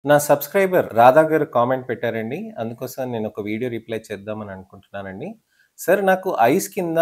నా సబ్స్క్రైబర్ రాధా గారు కామెంట్ పెట్టారండి. అందుకోసం నేను ఒక వీడియో రిప్లై చేద్దామని అనుకుంటున్నానండి. సార్ నాకు ఐస్ కింద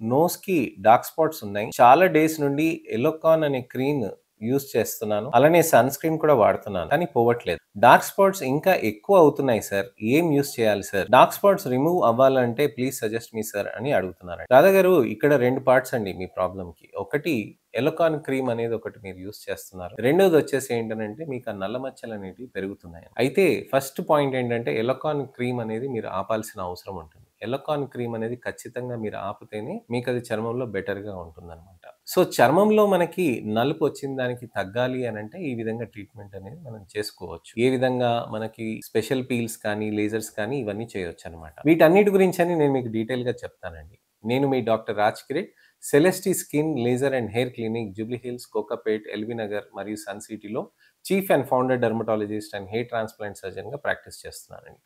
నోస్‌కి డార్క్ స్పాట్స్ ఉన్నాయి. చాలా డేస్ నుండి ఎలోకాన్ అనే క్రీమ్ యూజ్ చేస్తున్నాను. అలానే సన్ స్క్రీన్ కూడా వాడుతున్నాను. కానీ పోవట్లేదు. డార్క్ స్పాట్స్ ఇంకా ఎక్కువ అవుతున్నాయి సార్. ఏం యూజ్ చేయాలి సార్? డార్క్ స్పాట్స్ రిమూవ్ అవ్వాలంటే ప్లీజ్ సజెస్ట్ మీ సార్ అని అడుగుతున్నారండి. రాధా గారు ఇక్కడ 2 పార్ట్స్ అండి మీ ప్రాబ్లమ్‌కి. ఒకటి ఎలోకాన్ క్రీమ్ అనేది ఒకటి మీరు యూజ్ చేస్తున్నారు. రెండోది వచ్చేసి ఏంటనంటే మీకు ఆ నల్ల మచ్చలు అనేటివి పెరుగుతున్నాయి. అయితే ఫస్ట్ పాయింట్ ఏంటంటే ఎలోకాన్ క్రీమ్ అనేది మీరు ఆపాల్సిన అవసరం ఉంటుంది. ఎలోకాన్ క్రీమ్ అనేది ఖచ్చితంగా మీరు ఆపితేనే మీకు అది చర్మంలో బెటర్‌గా ఉంటుందన్నమాట. సో చర్మంలో మనకి నలుపు వచ్చిన దానికి తగ్గాలి అనంటే ఈ విధంగా ట్రీట్మెంట్ అనేది మనం చేసుకోవచ్చు. ఏ విధంగా మనకి స్పెషల్ పీల్స్ కానీ, లేజర్స్ కానీ ఇవన్నీ చేయొచ్చనమాట. వీటన్నిటి గురించని నేను మీకు డీటెయిల్‌గా చెప్తానండి. నేను మీ doctor Raj Kirit Celestee skin, laser and hair clinic, Jubilee Hills, Kokapet, LB Nagar మరియు సన్ సిటీలో chief and founder dermatologist and hair transplant సర్జన్‌గా ప్రాక్టీస్ చేస్తున్నానండి.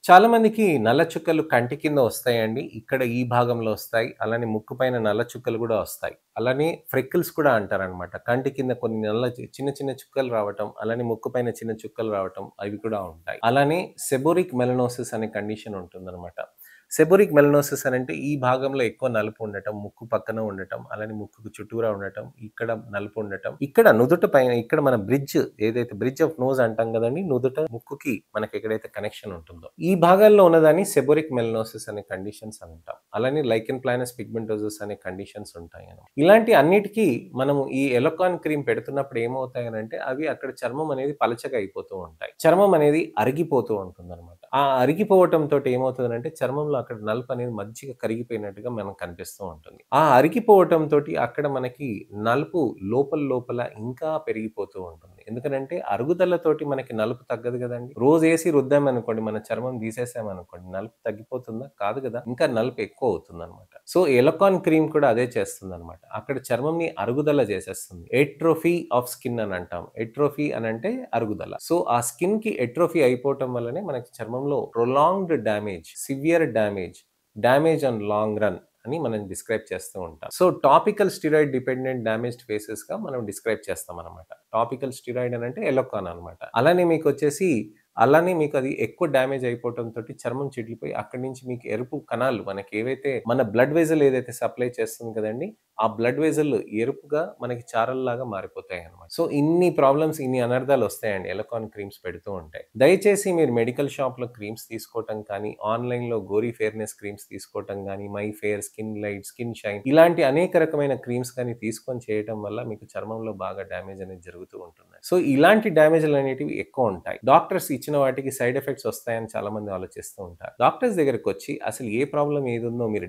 చాలా మందికి నల్ల చుక్కలు కంటి కింద వస్తాయండి. ఇక్కడ ఈ భాగంలో వస్తాయి. అలానే ముక్కు పైన నల్ల చుక్కలు గూడా వస్తాయి. అలానే ఫ్రెకిల్స్ కూడా అంటారనమాట. కంటి కింద కొన్ని చిన్న చిన్న చుక్కలు రావటం, అలానే ముక్కు పైన చిన్న చుక్కలు రావటం అవి కూడా ఉంటాయి. అలానే సెబోరిక్ మెలనోసిస్ అనే కండిషన్ ఉంటుందనమాట. సెబోరిక్ మెలనోసిస్ అనంటే ఈ భాగంలో ఎక్కువ నలుపు ఉండటం, ముక్కు పక్కన ఉండటం, అలానే ముక్కుకు చుట్టూరా ఉండటం, ఇక్కడ నలుపు ఉండటం, ఇక్కడ నుదుట పైన ఇక్కడ మన ఏదైతే బ్రిడ్జ్ ఆఫ్ నోస్ అంటాం గదండీ! నుదుట ముక్కుకి మనకి ఎక్కడైతే కనెక్షన్ ఉంటుందో, ఈ భాగాల్లో ఉన్నదాన్ని సెబోరిక్ మెలనోసిస్ అనే కండిషన్స్ అంటాం. అలానే లైకెన్ ప్లానస్ పిగ్మెంటోసిస్ అనే కండిషన్స్ ఉంటాయన్నమాట. ఇలాంటి అన్నిటికి మనము ఈ ఎలోకాన్ క్రీమ్ పెడుతున్నప్పుడు ఏమవుతాయనంటే అవి అక్కడ చర్మం అనేది పలచగా అయిపోతూ ఉంటాయి. చర్మం అనేది అరిగిపోతూ ఉంటుందన్నమాట. ఆ అరిగిపోవటం తోటి ఏమవుతుందంటే చర్మంలో అక్కడ నలుపు అనేది మంచిగా కరిగిపోయినట్టుగా మనకు కనిపిస్తూ ఉంటుంది. ఆ అరిగిపోవటం తోటి అక్కడ మనకి నలుపు లోపల ఇంకా పెరిగిపోతూ ఉంటుంది. ఎందుకనంటే అరుగుదలతోటి మనకి నలుపు తగ్గదు గదండీ! రోజేసి రుద్దామనుకోండి, మన చర్మం తీసేసామనుకోండి, నలుపు తగ్గిపోతుందా? కాదు గదా! ఇంకా నలుపు ఎక్కువ అవుతుందన్నమాట. సో, ఎలోకాన్ క్రీమ్ కూడా అదే చేస్తుందన్నమాట. అక్కడ చర్మంని అరుగుదల చేసేస్తుంది. ఎట్రోఫీ ఆఫ్ స్కిన్ అని అంటాం. ఎట్రోఫీ అనంటే అరుగుదల. సో, ఆ స్కిన్‌కి ఎట్రోఫీ అయిపోవటం వల్లనే మనకి చర్మంలో prolonged damage, severe damage on long run అని మనం డిస్క్రైబ్ చేస్తూ ఉంటాం. So topical steroid dependent damaged ఫేసెస్‌గా మనం డిస్క్రైబ్ చేస్తామనమాట. టాపికల్ స్టెరాయిడ్ అనంటే ఎలోకాన్ అనమాట. అలానే మీకు అది ఎక్కువ డ్యామేజ్ అయిపోవటం తోటి చర్మం చిట్లిపోయి అక్కడి నుంచి మీకు ఎరుపు కణాలు మనకి ఏవైతే మన బ్లడ్ వెసల్ ఏదైతే సప్లై చేస్తుంది కదండీ! ఆ బ్లడ్ వెసల్ ఎరుపుగా మనకి చారల్లాగా మారిపోతాయన్నమాట. సో ఇన్ని ప్రాబ్లమ్స్, ఇన్ని అనర్థాలు వస్తాయండి ఎలోకాన్ క్రీమ్స్ పెడుతూ ఉంటే. దయచేసి మీరు మెడికల్ షాప్‌లో క్రీమ్స్ తీసుకోవటం కానీ, ఆన్‌లైన్‌లో గోరీ ఫెయిర్‌నెస్ క్రీమ్స్ తీసుకోవటం గానీ, my fair, skin light, skin shine ఇలాంటి అనేక రకమైన క్రీమ్స్ కానీ తీసుకొని చేయటం వల్ల మీకు చర్మంలో బాగా డ్యామేజ్ అనేది జరుగుతూ ఉంటుంది. సో ఇలాంటి డ్యామేజ్‌లు అనేటివి ఎక్కువ ఉంటాయి. డాక్టర్స్ ఇచ్చిన వాటికి సైడ్ ఎఫెక్ట్స్ వస్తాయని చాలా మంది ఆలోచిస్తూ ఉంటారు. డాక్టర్స్ దగ్గరకొచ్చి అసలు ఏ ప్రాబ్లమ్ ఏదుందో మీరు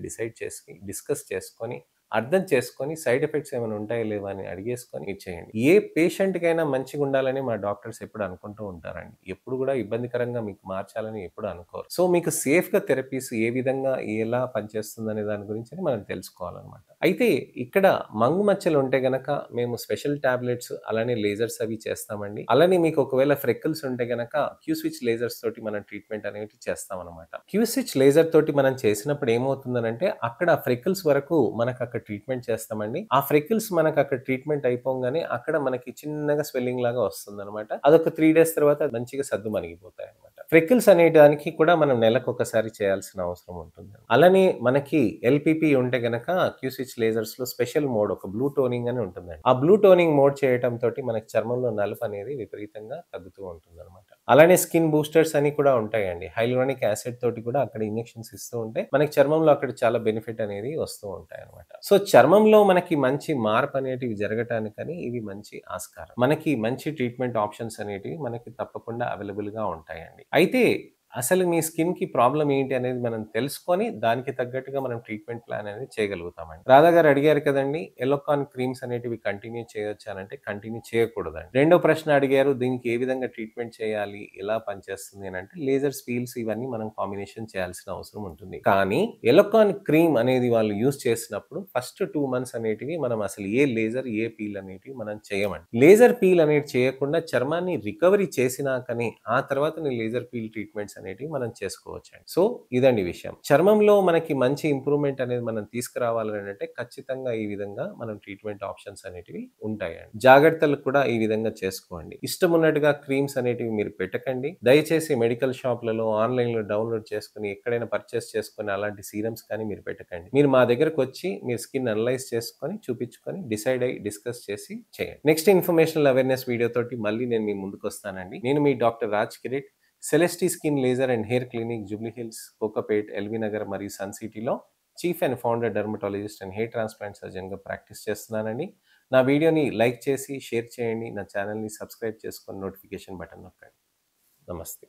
డిస్కస్ చేసుకొని, అర్థం చేసుకొని సైడ్ ఎఫెక్ట్స్ ఏమైనా ఉంటాయా లేవా అని అడిగేసుకొని మీరు చేయండి. ఏ పేషెంట్‌కైనా మంచిగుండాలని మా డాక్టర్స్ ఎప్పుడు అనుకుంటూ ఉంటారండి. ఎప్పుడు గూడా ఇబ్బందికరంగా మీకు మార్చాలని ఎప్పుడు అనుకోరు. సో మీకు సేఫ్‌గా థెరపీస్ ఏ విధంగా, ఎలా పనిచేస్తుందనే దాని గురించని మనం తెలుసుకోవాలనమాట. అయితే ఇక్కడ మంగు మచ్చలు ఉంటే గనక మేము స్పెషల్ టాబ్లెట్స్ అలానే లేజర్స్ అవి చేస్తామండి. అలానే మీకు ఒకవేళ ఫ్రెకిల్స్ ఉంటే గనక క్యూ-స్విచ్ లేజర్స్ తోటి మనం ట్రీట్మెంట్ అనేవి చేస్తామనమాట. క్యూ-స్విచ్ లేజర్ తోటి మనం చేసినప్పుడు ఏమవుతుందనంటే అక్కడ ఫ్రెకిల్స్ వరకు మనకు అక్కడ ట్రీట్మెంట్ చేస్తామండి. ఆ ఫ్రెకిల్స్ మనకు అక్కడ ట్రీట్మెంట్ అయిపోగానే అక్కడ మనకి చిన్నగా స్వెల్లింగ్ లాగా వస్తుందనమాట. అదొక 3 డేస్ తర్వాత మంచిగా సద్దుమణిగిపోతాయన్నమాట. ఫ్రెకిల్స్ అనే దానికి కూడా మనం నెలకొకసారి చేయాల్సిన అవసరం ఉంటుంది. అలానే మనకి ఎల్‌పిపి ఉంటే గనక క్యూ-స్విచ్ లేజర్స్‌లో స్పెషల్ మోడ్ ఒక బ్లూ టోనింగ్ అని ఉంటుందండి. ఆ బ్లూ టోనింగ్ మోడ్ చేయటం తోటి మనకి చర్మంలో నలుపు అనేది విపరీతంగా తగ్గుతూ ఉంటుందన్నమాట. అలానే స్కిన్ బూస్టర్స్ అని కూడా ఉంటాయండి. హైలూరానిక్ యాసిడ్ తోటి కూడా అక్కడ ఇంజెక్షన్స్ ఇస్తూ ఉంటే మనకి చర్మంలో అక్కడ చాలా బెనిఫిట్ అనేది వస్తూ ఉంటాయన్నమాట. సో చర్మంలో మనకి మంచి మార్పు అనేటివి జరగటానికని ఇవి మంచి ఆస్కారం. మనకి మంచి ట్రీట్మెంట్ ఆప్షన్స్ అనేటివి మనకి తప్పకుండా అవైలబుల్‌గా ఉంటాయండి. అయితే అసలు మీ స్కిన్‌కి ప్రాబ్లమ్ ఏంటి అనేది మనం తెలుసుకొని, దానికి తగ్గట్టుగా మనం ట్రీట్మెంట్ ప్లాన్ అనేది చేయగలుగుతామండి. రాధా గారు అడిగారు కదండీ! ఎలోకాన్ క్రీమ్స్ అనేటివి కంటిన్యూ చేయొచ్చా అనంటే కంటిన్యూ చేయకూడదండి. రెండో ప్రశ్న అడిగారు, దీనికి ఏ విధంగా ట్రీట్మెంట్ చేయాలి? ఎలా పనిచేస్తుంది అనంటే లేజర్స్, పీల్స్ ఇవన్నీ మనం కాంబినేషన్ చేయాల్సిన అవసరం ఉంటుంది. కానీ ఎలోకాన్ క్రీమ్ అనేది వాళ్ళు యూజ్ చేసినప్పుడు ఫస్ట్ 2 మంత్స్ అనేటివి మనం అసలు ఏ లేజర్, ఏ పీల్ అనేటివి మనం చేయమండి. లేజర్ పీల్ అనేది చేయకుండా చర్మాన్ని రికవరీ చేసినాకనే ఆ తర్వాత లేజర్ పీల్ ట్రీట్మెంట్స్ అనేటివి మనం చేసుకోవచ్చండి. సో ఇదండి విషయం. చర్మంలో మనకి మంచి ఇంప్రూవ్‌మెంట్ అనేది మనం తీసుకురావాలని అంటే ఖచ్చితంగా ఈ విధంగా మనం ట్రీట్మెంట్ ఆప్షన్స్ అనేటివి ఉంటాయండి. జాగ్రత్తలు కూడా ఈ విధంగా చేసుకోండి. ఇష్టమున్నట్టుగా క్రీమ్స్ అనేటివి మీరు పెట్టకండి. దయచేసి మెడికల్ షాప్‌లలో, ఆన్‌లైన్‌లో డౌన్‌లోడ్ చేసుకొని ఎక్కడైనా పర్చేస్ చేసుకొని అలాంటి సీరమ్స్ కానీ మీరు పెట్టకండి. మీరు మా దగ్గరకొచ్చి మీరు స్కిన్ అనలైజ్ చేసుకొని, చూపించుకొని, డిసైడ్ అయ్యి, డిస్కస్ చేసి చేయండి. నెక్స్ట్ ఇన్ఫర్మేషనల్ అవేర్‌నెస్ వీడియో తోటి మళ్ళీ నేను మీ ముందుకొస్తానండి. నేను మీ doctor Raj Kirit. Celestee skin laser and hair clinic, Jubilee Hills, Kokapet, LB Nagar మరియు సన్ సిటీలో chief and founder dermatologist and hair transplant సర్జన్‌గా ప్రాక్టీస్ చేస్తున్నానండి. నా వీడియోని లైక్ చేసి, షేర్ చేయండి. నా ఛానెల్‌ని సబ్స్క్రైబ్ చేసుకొని నోటిఫికేషన్ బటన్ నొక్కండి. నమస్తే.